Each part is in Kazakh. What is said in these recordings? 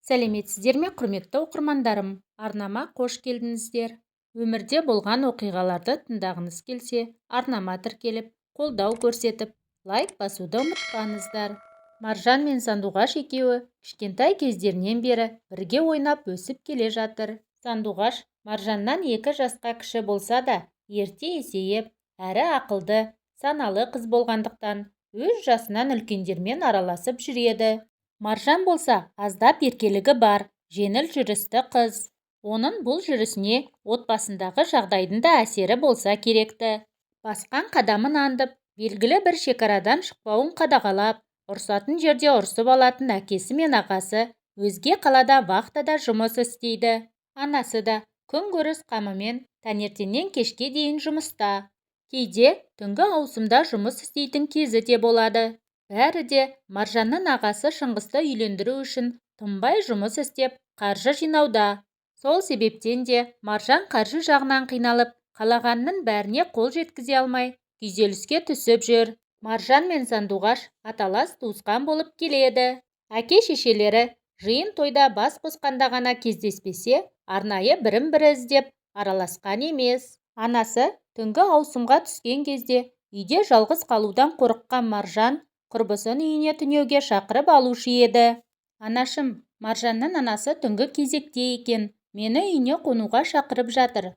Сәлеметсіздер ме, құрметті оқырмандарым? Арнама қош келдіңіздер. Өмірде болған оқиғаларды тыңдағыңыз келсе, арнама тіркеліп, қолдау көрсетіп, лайк басуды ұмытпаңыздар. Маржан мен Сандуғаш екеуі кішкентай кездерінен бері бірге ойнап өсіп келе жатыр. Сандуғаш Маржаннан 2 жасқа кіші болса да, ерте есейіп, әрі ақылды, саналы қыз болғандықтан, өз жасынан үлкендермен араласып жүреді. Маржан болса, аздап еркелігі бар, жеңіл жүрісті қыз. Оның бұл жүрісіне отбасындағы жағдайдың да әсері болса керекті. Басқан қадамын аңдып, белгілі бір шекарадан шықпауын қадағалап, ұрсатын жерде ұрсып алатын әкесі мен ағасы өзге қалада вахтада жұмыс істейді. Анасы да күнкөріс қамымен таңертеңнен кешке дейін жұмыста. Кейде түнгі ауысымда жұмыс істейтін кезі де болады. Бәрі де Маржанның ағасы Шыңғысты үйлендіру үшін тынбай жұмыс істеп, қаржы жинауда. Сол себептен де Маржан қаржы жағынан қиналып, қалағанның бәріне қол жеткізе алмай, күйзеліске түсіп жүр. Маржан мен Сандуғаш аталас туысқан болып келеді. Әке-шешелері жиын тойда бас қосқанда ғана кездеспесе, арнайы бірін-бірі іздеп араласқан емес. Анасы түнгі ауысымға түскен кезде үйде жалғыз қалудан қорыққан Маржан құрбысын үйіне түнеуге шақырып алушы еді. Анашым, Маржанның анасы түнгі кезекте екен, мені үйіне қонуға шақырып жатыр.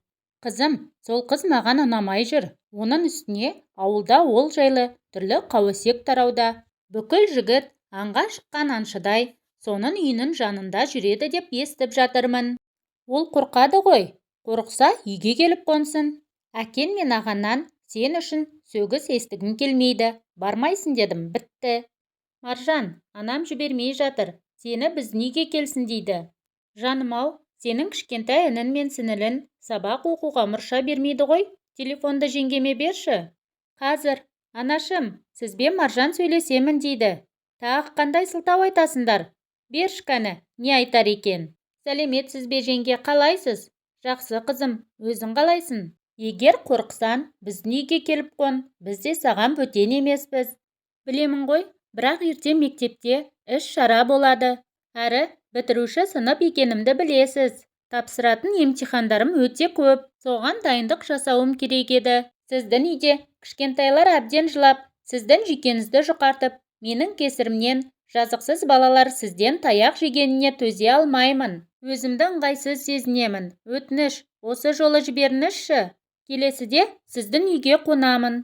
Қызым, сол қыз маған ұнамай жүр. Оның үстіне ауылда ол жайлы түрлі қауесет тарауда. Бүкіл жігіт аңға шыққан аңшыдай, соның үйінің жанында жүреді деп естіп жатырмын. Ол қорқады ғой, қорықса үйге келіп қонсын. Әкен мен ағаннан сен үшін сөгіс естігім келмейді. Бармайсың дедім, бітті. Маржан, анам жібермей жатыр, сені біздің үйге келсін дейді. Жаным-ау, сенің кішкентай інін мен сіңілін сабақ оқуға мұрша бермейді ғой, телефонды жеңгеме берші. Қазір, анашым, сізбен Маржан сөйлесемін дейді. Тағы қандай сылтау айтасыңдар? Берші кәні, не айтар екен? Сәлеметсіз бе жеңге, қалайсыз? Жақсы қызым, өзің қалайсың? Егер қорықсан, біздің үйге келіп қон, біз де саған бөтен емеспіз. Білемін ғой, бірақ ертең мектепте іс-шара болады. Әрі бітіруші сынып екенімді білесіз. Тапсыратын емтихандарым өте көп. Соған дайындық жасауым керек еді. Сіздің үйде кішкентайлар әбден жылап, сіздің жүйкеңізді жұқартып, менің кесірімнен жазықсыз балалар сізден таяқ жегеніне төзе алмаймын. Өзімді ыңғайсыз сезінемін. Өтініш, осы жолы жіберіңізші. Келесіде сіздің үйге қонамын.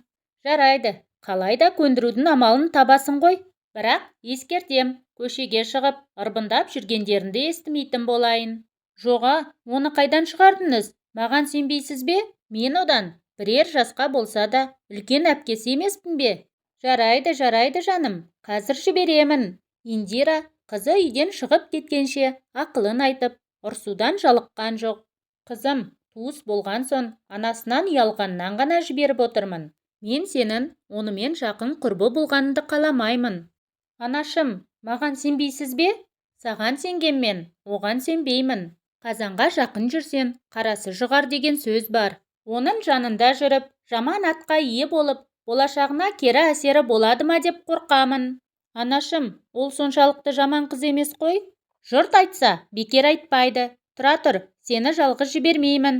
Жарайды, қалайда көндірудің амалын табасын ғой. Бірақ ескертем, көшеге шығып, ырбындап жүргендерінде естімейтін болайын. Жоға, оны қайдан шығардыңыз? Маған сенбейсіз бе? Мен одан бірер жасқа болса да үлкен әпкесі емеспін бе? Жарайды жаным, қазір жіберемін. Индира қызы үйден шығып кеткенше ақылын айтып, ұрсудан жалыққан жоқ. Қызым, туыс болған соң анасынан ұялғаннан ғана жіберіп отырмын. Мен сенің онымен жақын құрбы болғаныңды қаламаймын. Анашым, маған сенбейсіз бе? Саған сенгенмен, оған сенбеймін. Қазанға жақын жүрсен, қарасы жұғар деген сөз бар. Оның жанында жүріп, жаман атқа ие болып, болашағына кері әсері болады ма деп қорқамын. Анашым, ол соншалықты жаман қыз емес қой? Жұрт айтса, бекер айтпайды. Тұра тұр, сені жалғыз жібермеймін.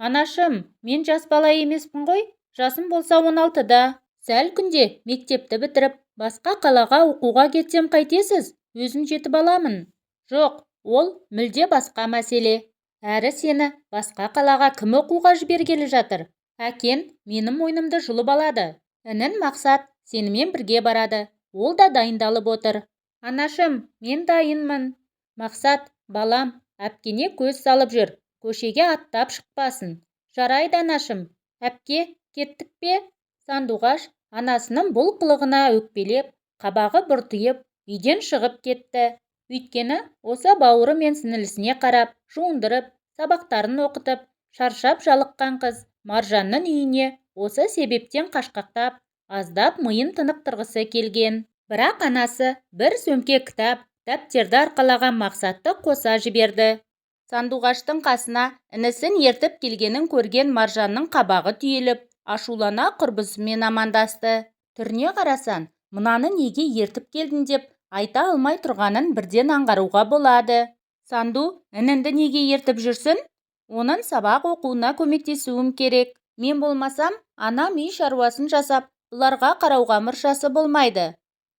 Анашым, мен жас бала емеспін ғой? Жасым болса 16-да. Сәл күнде мектепті бітіріп, басқа қалаға оқуға кетсем қайтесіз? Өзім жетіп аламын. Жоқ, ол мүлде басқа мәселе. Әрі сені басқа қалаға кім оқуға жібергелі жатыр? Әкен менің мойнымды жұлып алады. Інін Мақсат сенімен бірге барады. Ол да дайындалып отыр. Анашым, мен дайынмын. Мақсат, балам, әпкене көз салып жүр. Көшеге аттап шықпасын. Жарайды анашым. Әпке, кеттік пе? Сандуғаш анасының бұл қылығына өкпелеп, қабағы бұртиып, үйден шығып кетті. Өйткені осы бауыры мен сіңілісіне қарап, жуындырып, сабақтарын оқытып, шаршап жалыққан қыз Маржанның үйіне осы себептен қашқақтап, аздап миын тынықтырғысы келген. Бірақ анасы бір сөмке кітап, дәптерді арқалаған Мақсатты қоса жіберді. Сандуғаштың қасына інісін ертіп келгенін көрген Маржанның қабағы түйіліп, ашулана құрбысымен амандасты. Түріне қарасан, мынаны неге ертіп келдің деп айта алмай тұрғанын бірден аңғаруға болады. Санду, інінді неге ертіп жүрсің? Оның сабақ оқуына көмектесуім керек. Мен болмасам, анам үй шаруасын жасап, бұларға қарауға мұршасы болмайды.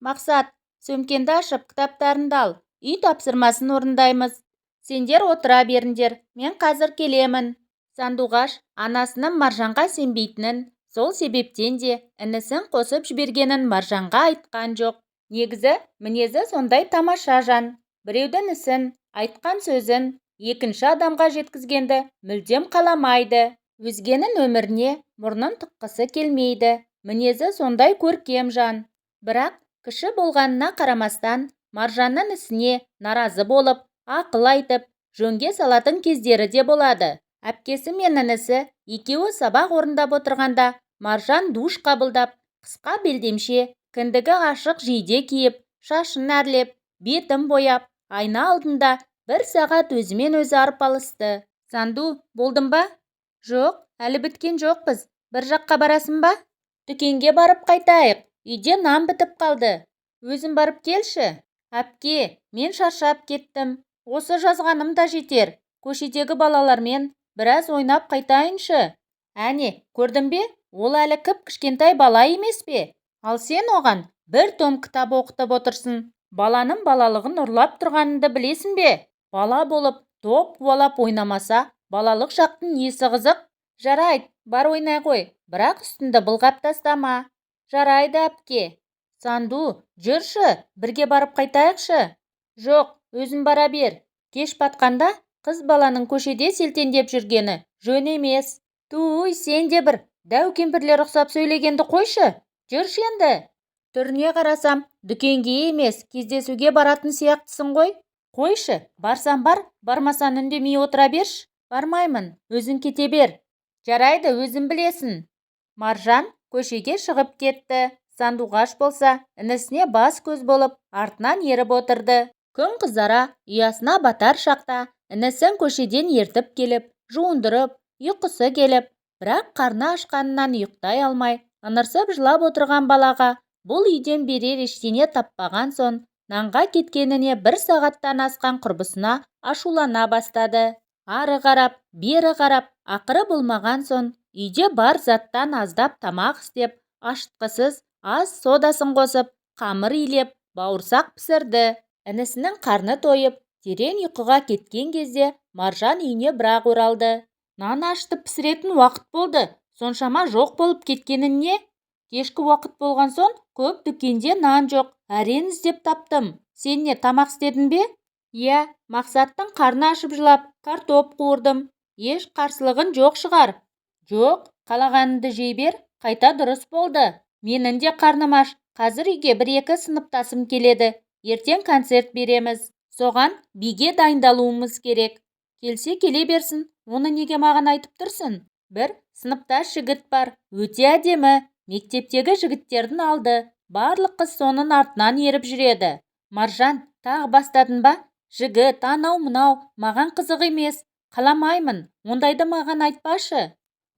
Мақсат, сөмкенді ашып, кітаптарыңды ал. Үй тапсырмасын орындаймыз. Сендер отыра беріңдер, мен қазір келемін. Сандуғаш анасының Маржанға сенбейтінін, сол себептен де інісін қосып жібергенін Маржанға айтқан жоқ. Негізі, мінезі сондай тамаша жан. Біреудің ісін, айтқан сөзін екінші адамға жеткізгенді мүлдем қаламайды. Өзгенің өміріне мұрнын тыққысы келмейді. Мінезі сондай көркем жан. Бірақ кіші болғанына қарамастан, Маржанның ісіне наразы болып, ақыл айтып, жөнге салатын кездері де болады. Әпкесі мен інісі екеуі сабақ орындап отырғанда, Маржан душ қабылдап, қысқа белдемше, кіндігі ашық жейде киіп, шашын әрлеп, бетін бояп, айна алдында бір сағат өзімен өзі арпалысты. Санду, болдың ба? Жоқ, әлі біткен жоқпыз. Бір жаққа барасың ба? Дүкенге барып қайтайық. Үйде нан бітіп қалды. Өзің барып келші. Әпке, мен шаршап кеттім. Осы жазғаным да жетер. Көшедегі балалармен біраз ойнап қайтайыншы. Әне, көрдің бе? Ол әлі кішкентай бала емес пе? Ал сен оған бір том кітап оқытып отырсың. Баланың балалығын ұрлап тұрғаныңды білесің бе? Бала болып, топ қуалап ойнамаса, балалық шақтың несі қызық? Жарайды, бар ойнай қой, бірақ үстіңді былғап тастама. Жарайды, әпке. Санду, жүрші, бірге барып қайтайықшы. Жоқ, өзің бара бер. Кеш батқанда қыз баланың көшеде селтеңдеп жүргені жөн емес. Туй, сен де бір дәу кемпірлер ұқсап сөйлегенді қойшы. Жүрші енді. Түріне қарасам, дүкенге емес, кездесуге баратын сияқтысың ғой. Қойшы, барсам бар, бармасан үндемей отыра берші. Бармаймын, өзің кете бер. Жарайды, өзің білесің. Маржан көшеге шығып кетті. Сандуғаш болса, інісіне бас көз болып, артынан еріп отырды. Күн қызара, ұясына батар шақта, інісін көшеден ертіп келіп, жуындырып, ұйқысы келіп, бірақ қарны ашқанынан ұйықтай алмай, ыңырсып жылап отырған балаға бұл үйден берер ештеңе таппаған соң, нанға кеткеніне бір сағаттан асқан құрбысына ашулана бастады. Ары қарап, бері қарап, ақыры болмаған соң, үйде бар заттан аздап тамақ істеп, ашытқысыз ас содасын қосып, қамыр илеп, бауырсақ пісірді. Інісінің қарны тойып, терең ұйқыға кеткен кезде Маржан үйіне бірақ оралды. Нан ашытып пісіретін уақыт болды, соншама жоқ болып кеткенін не? Кешкі уақыт болған соң, көп дүкенде нан жоқ, әрең іздеп таптым. Сен не, тамақ істедің бе? Иә, Мақсаттың қарны ашып жылап, картоп қуырдым. Еш қарсылығын жоқ шығар? Жоқ, қалағаныңды жей бер, қайта дұрыс болды. Менің де қарным аш, қазір үйге бір-екі сыныптасым келеді. Ертең концерт береміз. Соған биге дайындалуымыз керек. Келсе келе берсін, оны неге маған айтып тұрсың? Бір сыныптас жігіт бар, өте әдемі. Мектептегі жігіттердің алды. Барлық қыз соның артынан еріп жүреді. Маржан, тағы бастадың ба? Жігіт, анау-мынау, маған қызық емес. Қаламаймын, ондайды маған айтпашы.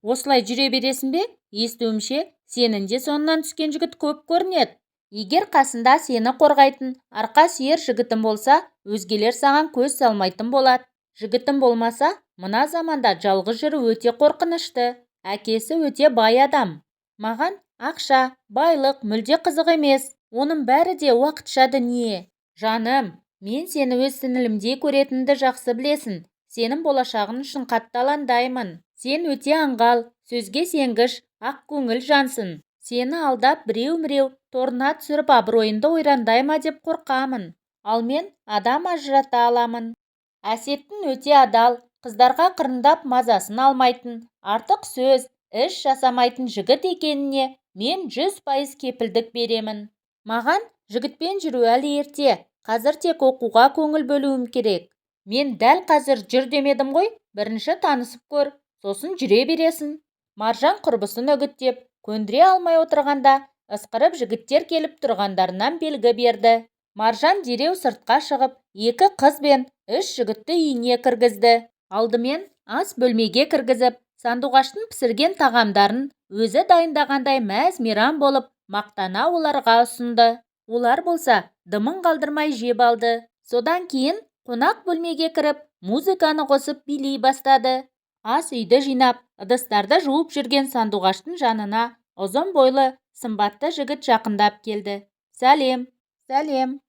Осылай жүре бересің бе? Естуімше, сенің де соңынан түскен жігіт көп көрінеді. Егер қасында сені қорғайтын, арқа сүйер жігітім болса, өзгелер саған көз салмайтын болады. Жігітім болмаса, мына заманда жалғыз жүру өте қорқынышты. Әкесі өте бай адам. Маған ақша, байлық мүлде қызық емес. Оның бәрі де уақытша дүние. Жаным, мен сені өз сіңілімдей көретінді жақсы білесің. Сенің болашағың үшін қатты алаңдаймын. Сен өте аңғал, сөзге сенгіш, ақ көңіл жансың. Сені алдап біреу-міреу торына түсіріп абыройынды ойрандай ма деп қорқамын. Ал мен адам ажырата аламын. Әсеттің өте адал, қыздарға қырындап мазасын алмайтын, артық сөз, іс жасамайтын жігіт екеніне мен 100% кепілдік беремін. Маған жігітпен жүру әлі ерте, қазір тек оқуға көңіл бөлуім керек. Мен дәл қазір жүр демедім ғой, бірінші танысып көр, сосын жүре бересің. Маржан құрбысын үгіттеп, көндіре алмай отырғанда, ысқырып жігіттер келіп тұрғандарынан белгі берді. Маржан дереу сыртқа шығып, 2 қыз бен 3 жігітті үйіне кіргізді. Алдымен ас бөлмеге кіргізіп, Сандуғаштың пісірген тағамдарын өзі дайындағандай мәз-мейрам болып, мақтана оларға ұсынды. Олар болса, дымын қалдырмай жеп алды. Содан кейін Қонақ бөлмеге кіріп, музыканы қосып билей бастады. Ас үйді жинап, ыдыстарды жуып жүрген сандуғаштың жанына ұзын бойлы, сымбатты жігіт жақындап келді. Сәлем, сәлем.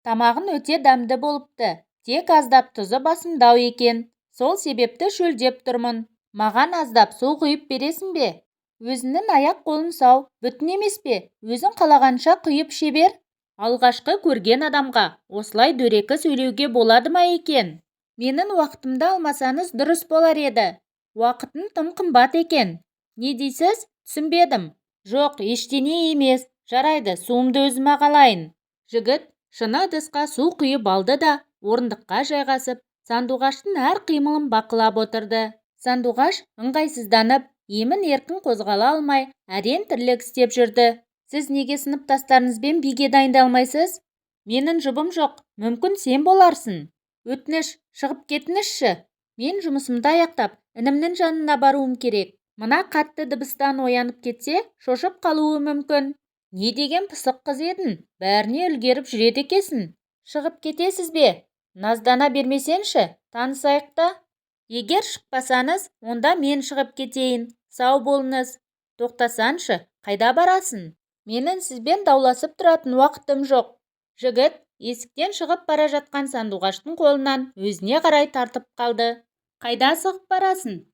Тамағын өте дәмді болыпты. Тек аздап тұзы басымдау екен. Сол себепті шөлдеп тұрмын. Маған аздап су құйып бересің бе? Өзінің аяқ-қолын сау, бүтін емес пе? Өзің қалағанша құйып іше бер. Алғашқы көрген адамға осылай дөрекі сөйлеуге болады ма екен? Менің уақытымды алмасаңыз дұрыс болар еді. Уақытың тым қымбат екен. Не дейсіз? Түсінбедім. Жоқ, ештеңе емес. Жарайды, суымды өзім ағалайын. Жігіт шыны ыдысқа су құйып алды да, орындыққа жайғасып, сандуғаштың әр қимылын бақылап отырды. Сандуғаш ыңғайсызданып, емін-еркін қозғала алмай, әрең тірлік істеп жүрді. Сіз неге сыныптастарыңызбен биге дайындалмайсыз? Менің жұбым жоқ, мүмкін сен боларсың. Өтініш, шығып кетіңізші. Мен жұмысымды аяқтап, інімнің жанына баруым керек. Мына қатты дыбыстан оянып кетсе, шошып қалуы мүмкін. Не деген пысық қыз едің? Бәріне үлгеріп жүреді екесің. Шығып кетесіз бе? Наздана бермесенші, танысайық та. Егер шықпасаңыз, онда мен шығып кетейін. Сау болыңыз. Тоқтасаңшы, қайда барасың? Менің сізбен дауласып тұратын уақытым жоқ. Жігіт есіктен шығып бара жатқан сандуғаштың қолынан өзіне қарай тартып қалды. Қайда сығып барасың?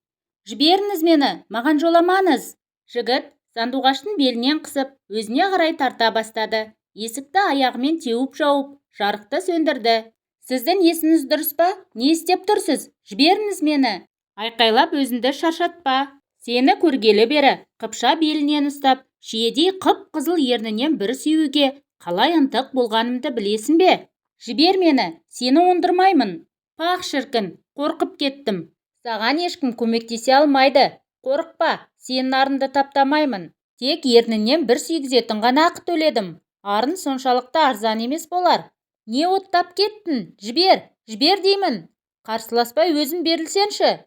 Жіберіңіз мені, маған жоламаңыз. Жігіт сандуғаштың белінен қысып, өзіне қарай тарта бастады. Есікті аяғымен теуіп жауып, жарықты сөндірді. Сіздің есіңіз дұрыс па? Не істеп тұрсыз? Жіберіңіз мені. Айқайлап өзіңді шаршатпа. Сені көргелі бері қыпша белінен ұстап, шиедей қып-қызыл ернінен бір сүйуге қалай ынтық болғанымды білесің бе? Жібер мені, сені оңдырмаймын. Пақ шіркін, қорқып кеттім. Саған ешкім көмектесе алмайды. Қорықпа, сенің арынды таптамаймын. Тек ернінен бір сүйгізетін ғана ақы төледім. Арын соншалықты арзан емес болар. Не оттап кеттің? Жібер деймін. Қарсыласпай өзің берілсенші.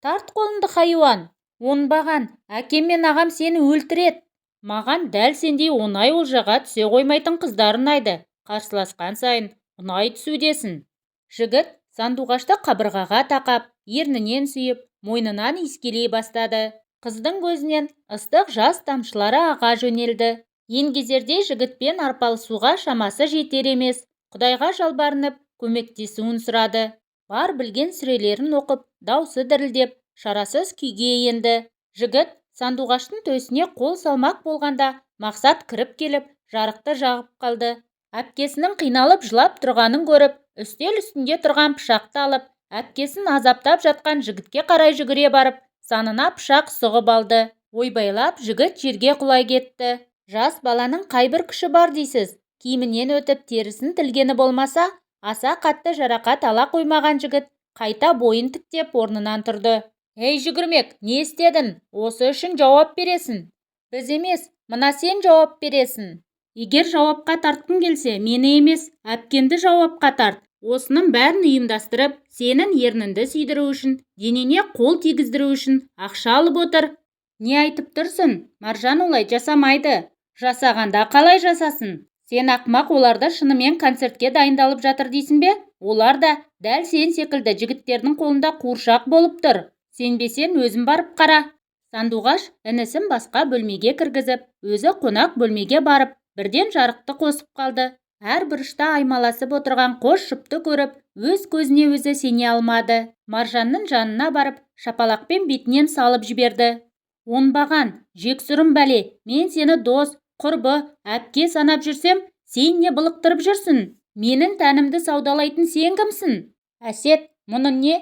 Тарт қолыңды, хайуан. Оңбаған, әкем мен ағам сені өлтірет. Маған дәл сендей оңай олжаға түсе қоймайтын қыздар ұнайды. Қарсыласқан сайын ұнай түсудесің. Жігіт сандуғашты қабырғаға тақап, ернінен сүйіп, мойнынан иіскелей бастады. Қыздың көзінен ыстық жас тамшылары аға жөнелді. Еңгезердей жігітпен арпалысуға шамасы жетер емес. Құдайға жалбарынып, көмектесуін сұрады. Бар білген сүрелерін оқып, даусы дірілдеп, шарасыз күйге енді. Жігіт сандуғаштың төсіне қол салмақ болғанда, Мақсат кіріп келіп, жарықты жағып қалды. Әпкесінің қиналып жылап тұрғанын көріп, үстел үстінде тұрған пышақты алып, әпкесін азаптап жатқан жігітке қарай жүгіре барып, санына пышақ сұғып алды. Ойбайлап жігіт жерге құлай кетті. Жас баланың қайбір күші бар дейсіз? Киімінен өтіп терісін тілгені болмаса, аса қатты жарақат ала қоймаған жігіт қайта бойын тіктеп орнынан тұрды. Ей жүгірмек, не істедің? Осы үшін жауап бересің. Біз емес, мына сен жауап бересің. Егер жауапқа тартқың келсе, мені емес, әпкенді жауапқа тарт. Осының бәрін ұйымдастырып, сенің ерніңді сүйдіру үшін, денене қол тигіздіру үшін ақша алып отыр. Не айтып тұрсың? Маржан олай жасамайды. Жасағанда қалай жасасын? Сен ақмақ, оларды шынымен концертке дайындалып жатыр дейсің бе? Олар да дәл сен секілді жігіттердің қолында қуыршақ болып тұр. Сенбесен өзің барып қара. Сандуғаш інісін басқа бөлмеге кіргізіп, өзі қонақ бөлмеге барып, бірден жарықты қосып қалды. Әр бұрышта аймаласып отырған қос жұпты көріп, өз көзіне өзі сене алмады. Маржанның жанына барып, шапалақпен бетінен салып жіберді. Оңбаған, жексұрын бәле, мен сені дос, құрбы, әпке санап жүрсем, сен не былықтырып жүрсің? Менің тәнімді саудалайтын сен кімсің? Әсет, мұның не?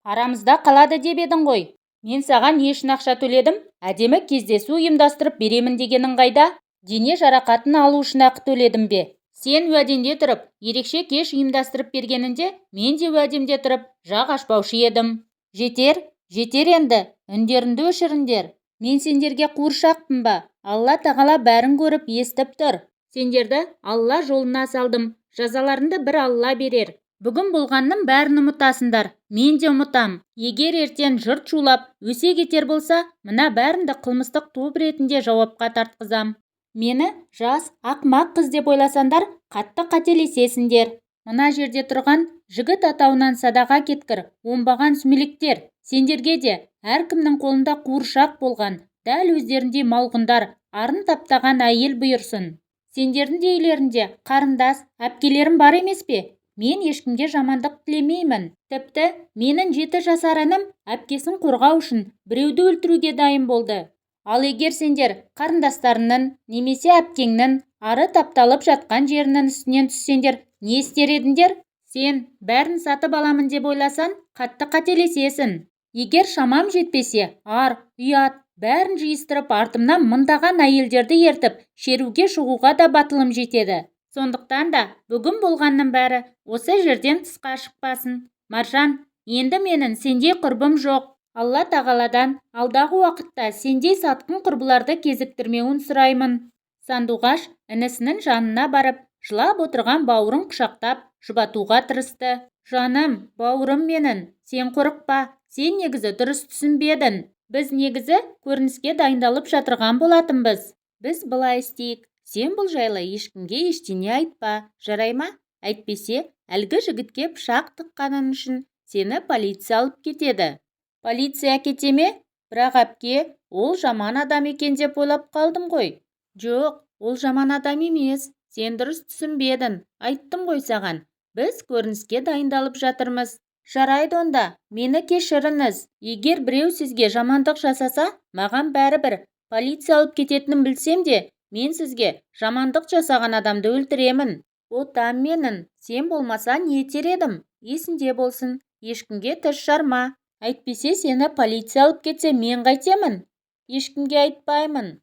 Арамызда қалады деп едің ғой. Мен саған не үшін ақша төледім? Әдемі кездесу ұйымдастырып беремін дегенің қайда? Дене жарақатын алу үшін ақы төледім бе? Сен уәденде тұрып, ерекше кеш ұйымдастырып бергенінде, мен де уәдемде тұрып, жақ ашпаушы едім. Жетер енді, үндеріңді өшіріңдер. Мен сендерге қуыршақпын ба? Алла тағала бәрін көріп, естіп тұр. Сендерді Алла жолына салдым. Жазаларыңды бір Алла берер. Бүгін болғанның бәрін ұмытасыңдар. Мен де ұмытам. Егер ертең жұрт шулап, өсе кетер болса, мына бәрінді қылмыстық топ ретінде жауапқа тартқызам. Мені жас, ақмақ қыз деп ойласаңдар, қатты қателесесіңдер. Мына жерде тұрған Жігіт атауынан садаға кеткір, оңбаған сүмелектер, сендерге де әркімнің қолында қуыршақ болған, дәл өздерінде малғындар, арын таптаған әйел бұйырсын. Сендердің де үйлерінде қарындас, әпкелерім бар емес пе? Мен ешкімге жамандық тілемеймін. Тіпті менің 7 жасар інім әпкесін қорғау үшін біреуді өлтіруге дайын болды. Ал егер сендер қарындастарының немесе әпкеңнің ары тапталып жатқан жерінің үстінен түссеңдер, не істер едіңдер? Сен бәрін сатып аламын деп ойласан, қатты қателесесің. Егер шамам жетпесе, ар, ұят, бәрін жиыстырып артымнан мыңдаған әйелдерді ертіп, шеруге шығуға да батылым жетеді. Сондықтан да бүгін болғанның бәрі осы жерден тысқа шықпасын. Маржан, енді менің сендей құрбым жоқ. Алла тағаладан алдағы уақытта сендей сатқын құрбыларды кезіктірмеуін сұраймын. Сандуғаш інісінің жанына барып, жылап отырған бауырын құшақтап, жұбатуға тырысты. Жаным, бауырым менің, сен қорықпа, сен негізі дұрыс түсінбедің. Біз негізі көрініске дайындалып жатырған болатынбыз. Біз былай істейік, сен бұл жайлы ешкімге ештеңе айтпа, жарай ма? Әйтпесе, әлгі жігітке пышақ тыққаның үшін сені полиция алып кетеді. Полиция кете ме? Бірақ әпке, ол жаман адам екен деп ойлап қалдым ғой. Жоқ, ол жаман адам емес. Сен дұрыс түсінбедің, айттым ғой саған. Біз көрініске дайындалып жатырмыз. Жарайды онда, мені кешіріңіз. Егер біреу сізге жамандық жасаса, маған бәрібір. Полиция алып кететінін білсем де, мен сізге жамандық жасаған адамды өлтіремін. Отам менің, сен болмаса не етер едім? Есінде болсын, ешкімге тіс жарма. Әйтпесе сені полиция алып кетсе, мен қайтемін? Ешкімге айтпаймын.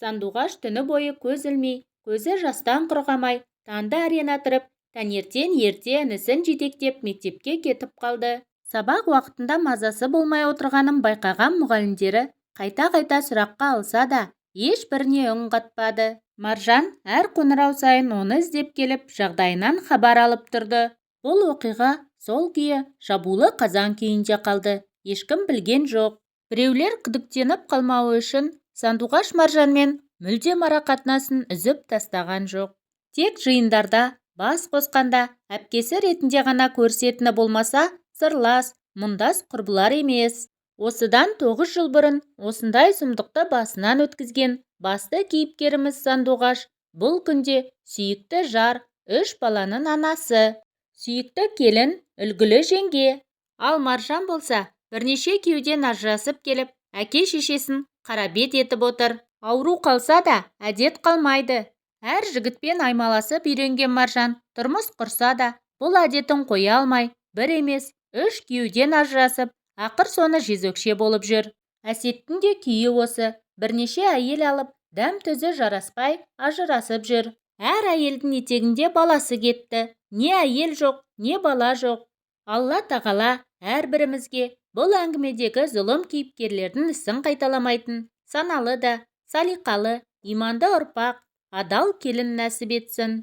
Сандуғаш түні бойы көз ілмей, көзі жастан құрғамай, таңды әрең атырып, таңертең ерте інісін жетектеп мектепке кетіп қалды. Сабақ уақытында мазасы болмай отырғанын байқаған мұғалімдері қайта-қайта сұраққа алса да, ешбіріне үн қатпады. Маржан әр қоңырау сайын оны іздеп келіп, жағдайынан хабар алып тұрды. Бұл оқиға сол күйі жабулы қазан күйінде қалды. Ешкім білген жоқ. Біреулер күдіктеніп қалмауы үшін Сандуғаш Маржанмен мүлдем ара-қатынасын үзіп тастаған жоқ. Тек жиындарда, бас қосқанда, әпкесі ретінде ғана көрсетіні болмаса, сырлас, мұндас құрбылар емес. Осыдан 9 жыл бұрын осындай сұмдықты басынан өткізген басты кейіпкеріміз Сандуғаш бұл күнде сүйікті жар, 3 баланың анасы, сүйікті келін, үлгілі жеңге. Ал Маржан болса, бірнеше күйеуден ажырасып келіп, әке-шешесін қарабет етіп отыр. Ауру қалса да, әдет қалмайды. Әр жігітпен аймаласып үйренген Маржан тұрмыс құрса да, бұл әдетін қоя алмай, бір емес, 3 күйеуден ажырасып, ақыр соны жезөкше болып жүр. Әсеттің де күйі осы, бірнеше әйел алып, дәм-тұзы жараспай ажырасып жүр. Әр әйелдің етегінде баласы кетті. Не әйел жоқ, не бала жоқ. Алла тағала әрбірімізге бұл әңгімедегі зұлым кейіпкерлердің ісін қайталамайтын, саналы да, салиқалы, иманды ұрпақ, адал келін нәсіп етсін.